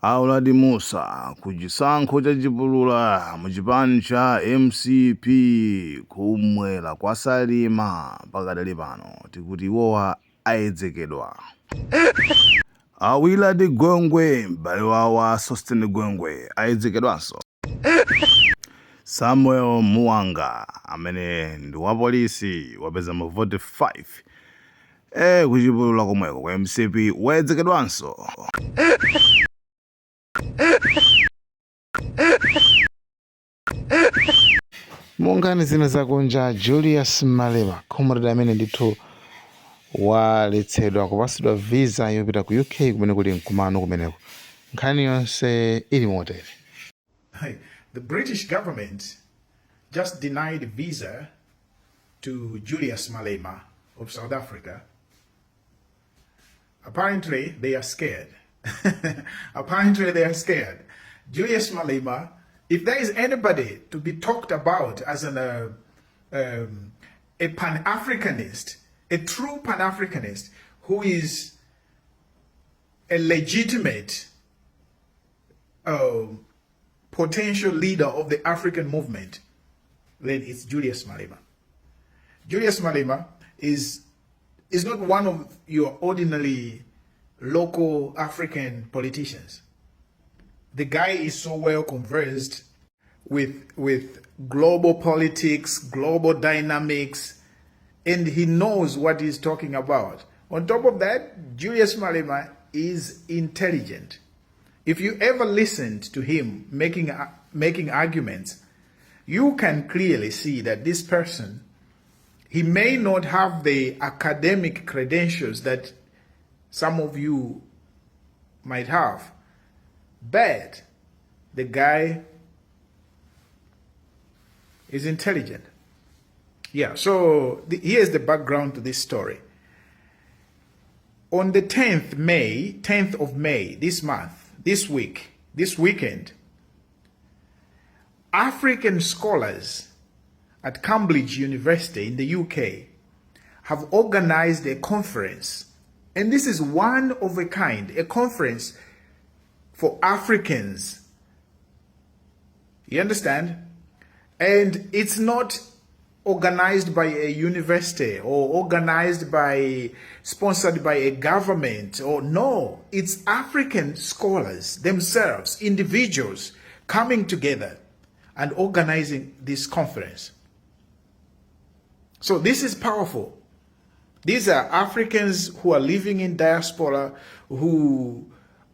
Auladi Musa kujisankho chachipulula muchipani cha MCP kumwera kwa Salima pakadali pano tikuti iwowa ayedzekedwa. Awiladi Gwengwe m'bale wawo Sostene Gwengwe ayedzekedwanso. Samuel Muwanga amene ndi wa polisi wapeza mavoti 5 kuchipulula komweko kwa MCP wayedzekedwanso. Mungani zina zakunja Julius Malema khomorera amene ndithu waletsedwa kupasidwa visa yopita ku UK kumene kuli kunkumano kumeneko. Nkhani yonse ili motere. The British government just denied visa to Julius Malema of South Africa. Apparently, they are scared. Apparently, they are scared. Julius Malema, if there is anybody to be talked about as a Pan-Africanist, a true Pan-Africanist who is a legitimate potential leader of the African movement, then it's Julius Malema. Julius Malema is not one of your ordinary local African politicians. The guy is so well conversed with global politics, global dynamics, and he knows what he's talking about. On top of that, Julius Malema is intelligent. If you ever listened to him making arguments, you can clearly see that this person, he may not have the academic credentials that some of you might have, but the guy is intelligent. Yeah, so here's the background to this story. On the 10th of May, this month, this weekend, African scholars at Cambridge University in the UK have organized a conference. And this is one of a kind, a conference for Africans. You understand? And it's not organized by a university or sponsored by a government, or no, it's African scholars themselves, individuals coming together and organizing this conference. So this is powerful. These are Africans who are living in diaspora, who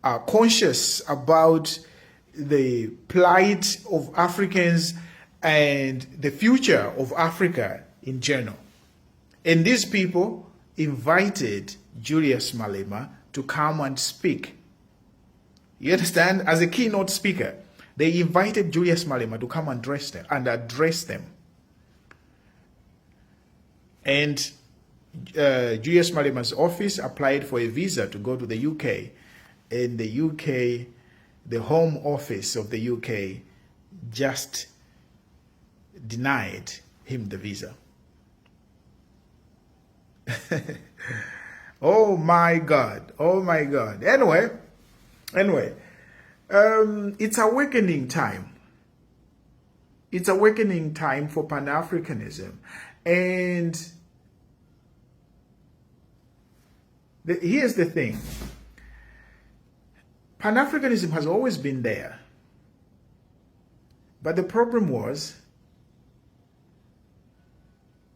are conscious about the plight of Africans and the future of Africa in general. And these people invited Julius Malema to come and speak. You understand? As a keynote speaker, they invited Julius Malema to come and address them. And Julius Malema's office applied for a visa to go to the UK. And the UK, the Home Office of the UK, just denied him the visa. Oh my God. Oh my God. Anyway, it's awakening time. It's awakening time for Pan-Africanism. And here's the thing. Pan-Africanism has always been there. But the problem was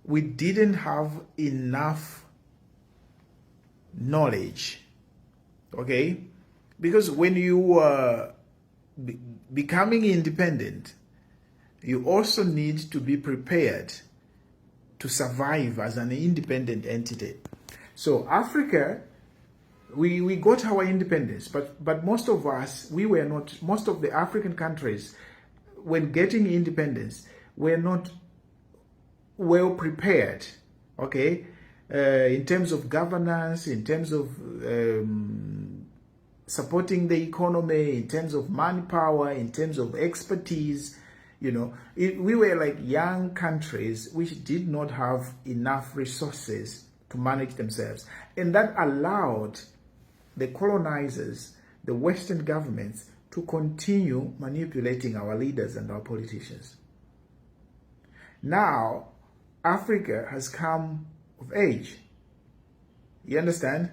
we didn't have enough knowledge, okay? Because when you are becoming independent, you also need to be prepared to survive as an independent entity. So Africa, we got our independence, but most of us, we were not, most of the African countries, when getting independence, were not well prepared, okay, in terms of governance, in terms of supporting the economy, in terms of manpower, in terms of expertise. You know, we were like young countries which did not have enough resources to manage themselves, and that allowed the colonizers the Western governments to continue manipulating our leaders and our politicians. Now, Africa has come of age. You understand?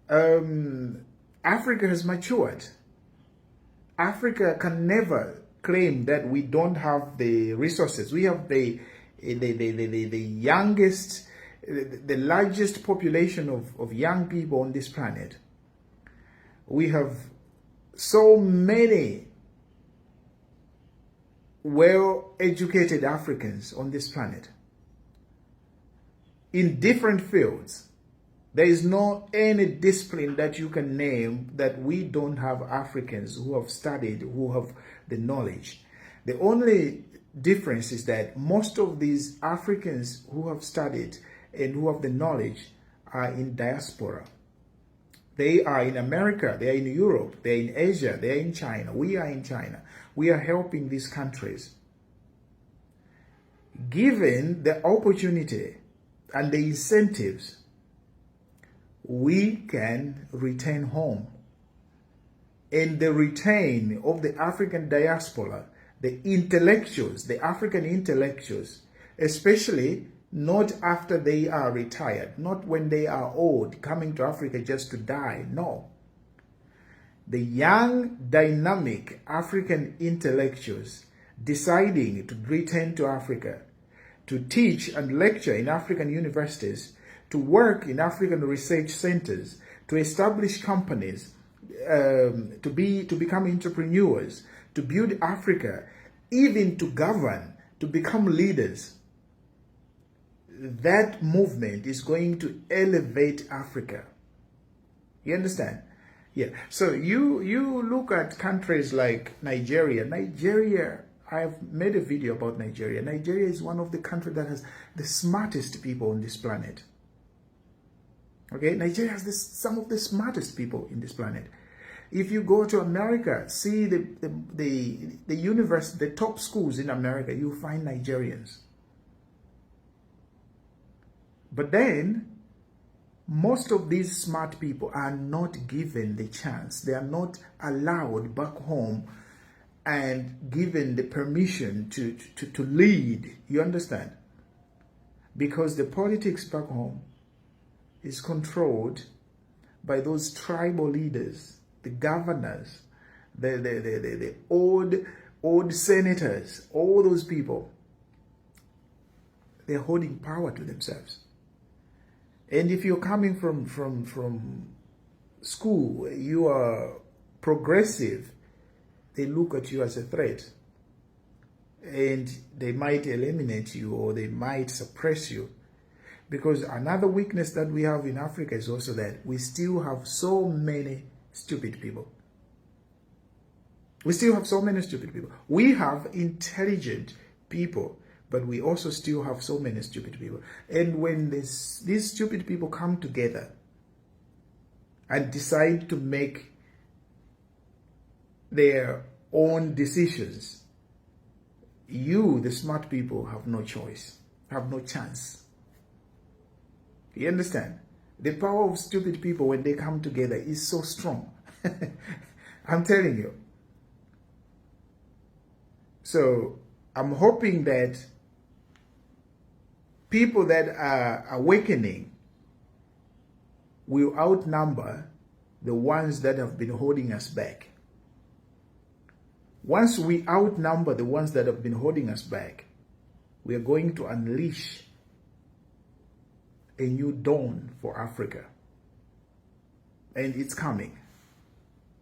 Africa has matured. Africa can never claim that we don't have the resources. We have the youngest, the largest population of young people on this planet. We have so many well-educated Africans on this planet in different fields. There is no any discipline that you can name that we don't have Africans who have studied, who have the knowledge. The only difference is that most of these Africans who have studied and who have the knowledge are in diaspora. They are in America, they are in Europe, they are in Asia, they are in China. We are in China. We are helping these countries. Given the opportunity and the incentives, we can return home. And the return of the African diaspora, the intellectuals, the African intellectuals, especially not after they are retired, not when they are old, coming to Africa just to die, no. The young, dynamic African intellectuals deciding to return to Africa, to teach and lecture in African universities, to work in African research centers, to establish companies, to become entrepreneurs, to build Africa, even to govern, to become leaders. That movement is going to elevate Africa. You understand? Yeah. So you look at countries like Nigeria. Nigeria, I've made a video about Nigeria. Nigeria is one of the countries that has the smartest people on this planet. Okay, Nigeria has some of the smartest people in this planet. If you go to America, see the university, the top schools in America, you'll find Nigerians. But then, most of these smart people are not given the chance. They are not allowed back home and given the permission to lead. You understand? Because the politics back home is controlled by those tribal leaders, the governors, the old senators, all those people. They're holding power to themselves. And if you're coming from school, you are progressive, they look at you as a threat. And they might eliminate you or they might suppress you. Because another weakness that we have in Africa is also that we still have so many stupid people. We still have so many stupid people. We have intelligent people, but we also still have so many stupid people. And when these stupid people come together and decide to make their own decisions, you, the smart people, have no choice, have no chance. You understand? The power of stupid people when they come together is so strong. I'm telling you. So I'm hoping that people that are awakening will outnumber the ones that have been holding us back. Once we outnumber the ones that have been holding us back, we are going to unleash a new dawn for Africa. And it's coming.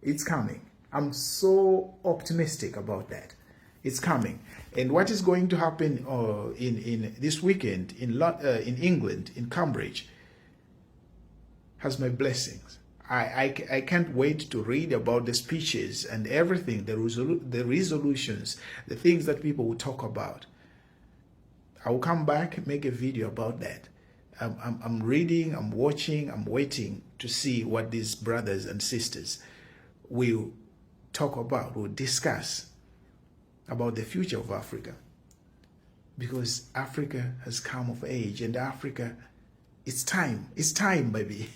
It's coming. I'm so optimistic about that. It's coming. And what is going to happen in this weekend in England, in Cambridge, has my blessings. I can't wait to read about the speeches and everything, the resolutions, the things that people will talk about. I will come back and make a video about that. I'm reading, I'm watching, I'm waiting to see what these brothers and sisters will talk about, will discuss about the future of Africa. Because Africa has come of age, and Africa It's time. It's time, baby.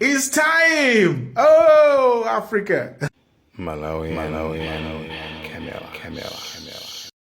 It's time. Oh, Africa. Malawi, Camera.